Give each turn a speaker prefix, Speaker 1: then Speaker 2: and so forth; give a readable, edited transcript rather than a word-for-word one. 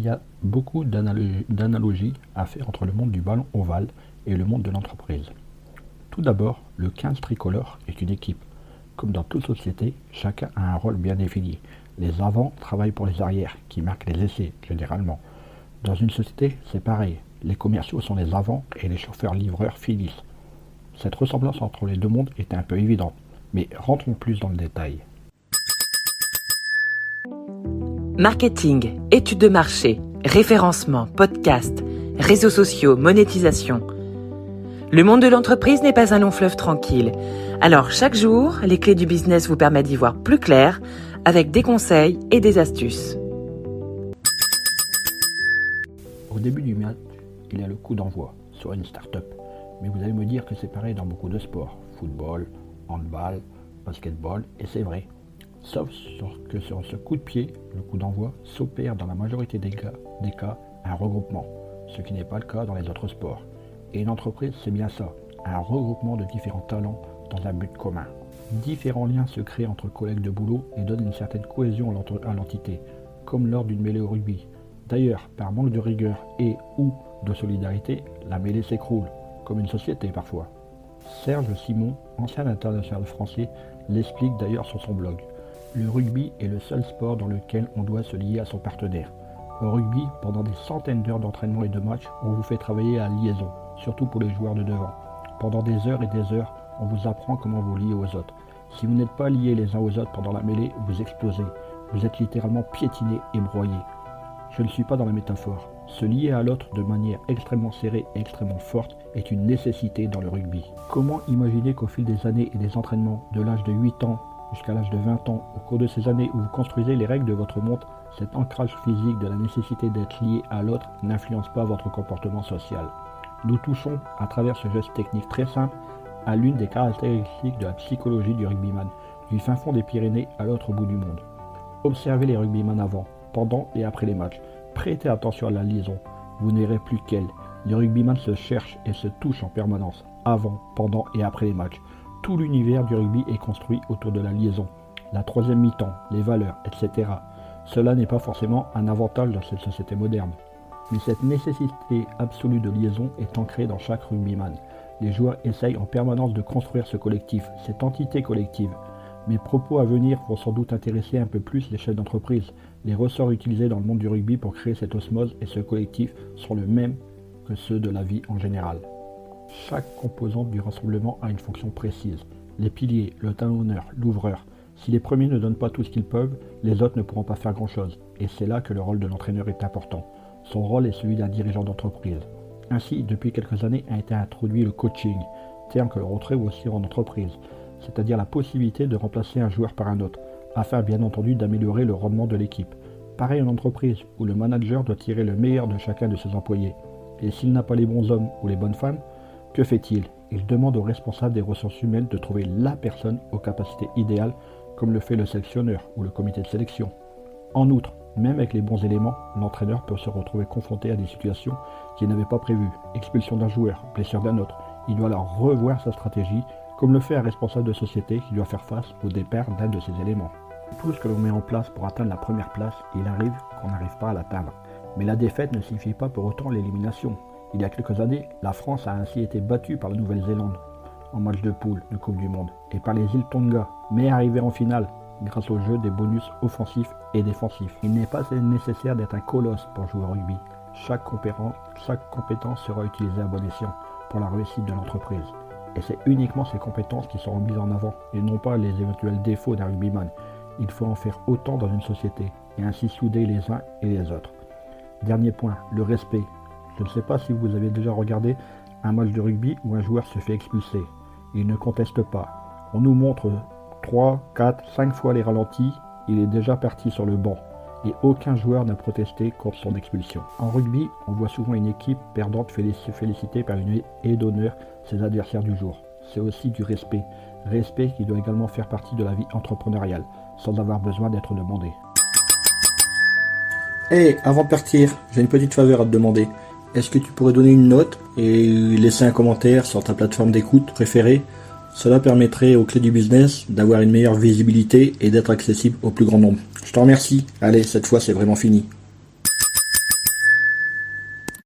Speaker 1: y a beaucoup d'analogies à faire entre le monde du ballon ovale et le monde de l'entreprise. Tout d'abord, le 15 tricolore est une équipe. Comme dans toute société, chacun a un rôle bien défini. Les avants travaillent pour les arrières, qui marquent les essais, généralement. Dans une société, c'est pareil. Les commerciaux sont les avants et les chauffeurs-livreurs finissent. Cette ressemblance entre les deux mondes est un peu évidente, mais rentrons plus dans le détail.
Speaker 2: Marketing, études de marché, référencement, podcast, réseaux sociaux, monétisation. Le monde de l'entreprise n'est pas un long fleuve tranquille. Alors chaque jour, les clés du business vous permettent d'y voir plus clair avec des conseils et des astuces.
Speaker 1: Au début du match, il y a le coup d'envoi sur une start-up. Mais vous allez me dire que c'est pareil dans beaucoup de sports. Football, handball, basketball, et c'est vrai. Sauf que sur ce coup de pied, le coup d'envoi, s'opère dans la majorité des cas un regroupement, ce qui n'est pas le cas dans les autres sports. Et une entreprise, c'est bien ça, un regroupement de différents talents dans un but commun. Différents liens se créent entre collègues de boulot et donnent une certaine cohésion à l'entité, comme lors d'une mêlée au rugby. D'ailleurs, par manque de rigueur et ou de solidarité, la mêlée s'écroule, comme une société parfois. Serge Simon, ancien international français, l'explique d'ailleurs sur son blog. Le rugby est le seul sport dans lequel on doit se lier à son partenaire. Au rugby, pendant des centaines d'heures d'entraînement et de matchs, on vous fait travailler à la liaison, surtout pour les joueurs de devant. Pendant des heures et des heures, on vous apprend comment vous lier aux autres. Si vous n'êtes pas liés les uns aux autres pendant la mêlée, vous explosez. Vous êtes littéralement piétinés et broyés. Je ne suis pas dans la métaphore. Se lier à l'autre de manière extrêmement serrée et extrêmement forte est une nécessité dans le rugby. Comment imaginer qu'au fil des années et des entraînements, de l'âge de 8 ans jusqu'à l'âge de 20 ans, au cours de ces années où vous construisez les règles de votre monde, cet ancrage physique de la nécessité d'être lié à l'autre n'influence pas votre comportement social. Nous touchons, à travers ce geste technique très simple, à l'une des caractéristiques de la psychologie du rugbyman, du fin fond des Pyrénées à l'autre bout du monde. Observez les rugbyman avant, pendant et après les matchs. Prêtez attention à la liaison, vous n'irez plus qu'elle. Les rugbyman se cherchent et se touchent en permanence, avant, pendant et après les matchs. Tout l'univers du rugby est construit autour de la liaison, la troisième mi-temps, les valeurs, etc. Cela n'est pas forcément un avantage dans cette société moderne. Mais cette nécessité absolue de liaison est ancrée dans chaque rugbyman. Les joueurs essayent en permanence de construire ce collectif, cette entité collective. Mes propos à venir vont sans doute intéresser un peu plus les chefs d'entreprise. Les ressorts utilisés dans le monde du rugby pour créer cette osmose et ce collectif sont les mêmes que ceux de la vie en général. Chaque composante du rassemblement a une fonction précise. Les piliers, le talonneur, l'ouvreur. Si les premiers ne donnent pas tout ce qu'ils peuvent, les autres ne pourront pas faire grand-chose. Et c'est là que le rôle de l'entraîneur est important. Son rôle est celui d'un dirigeant d'entreprise. Ainsi, depuis quelques années a été introduit le coaching, terme que l'on retrouve aussi en entreprise, c'est-à-dire la possibilité de remplacer un joueur par un autre, afin bien entendu d'améliorer le rendement de l'équipe. Pareil en entreprise, où le manager doit tirer le meilleur de chacun de ses employés. Et s'il n'a pas les bons hommes ou les bonnes femmes, que fait-il? Il demande aux responsables des ressources humaines de trouver la personne aux capacités idéales, comme le fait le sélectionneur ou le comité de sélection. En outre, même avec les bons éléments, l'entraîneur peut se retrouver confronté à des situations qu'il n'avait pas prévues. Expulsion d'un joueur, blessure d'un autre. Il doit alors revoir sa stratégie, comme le fait un responsable de société qui doit faire face au départ d'un de ses éléments. Tout ce que l'on met en place pour atteindre la première place, il arrive qu'on n'arrive pas à l'atteindre. Mais la défaite ne signifie pas pour autant l'élimination. Il y a quelques années, la France a ainsi été battue par la Nouvelle-Zélande en match de poule de Coupe du Monde et par les îles Tonga, mais arrivée en finale grâce au jeu des bonus offensifs et défensifs. Il n'est pas nécessaire d'être un colosse pour jouer au rugby. Chaque compétence sera utilisée à bon escient pour la réussite de l'entreprise. Et c'est uniquement ces compétences qui seront mises en avant et non pas les éventuels défauts d'un rugbyman. Il faut en faire autant dans une société et ainsi souder les uns et les autres. Dernier point, le respect. Je ne sais pas si vous avez déjà regardé un match de rugby où un joueur se fait expulser. Il ne conteste pas. On nous montre 3, 4, 5 fois les ralentis, il est déjà parti sur le banc. Et aucun joueur n'a protesté contre son expulsion. En rugby, on voit souvent une équipe perdante se féliciter par une haie d'honneur ses adversaires du jour. C'est aussi du respect. Respect qui doit également faire partie de la vie entrepreneuriale, sans avoir besoin d'être demandé.
Speaker 3: Hey, avant de partir, j'ai une petite faveur à te demander. Est-ce que tu pourrais donner une note et laisser un commentaire sur ta plateforme d'écoute préférée? Cela permettrait aux clés du business d'avoir une meilleure visibilité et d'être accessible au plus grand nombre. Je te remercie. Allez, cette fois c'est vraiment fini.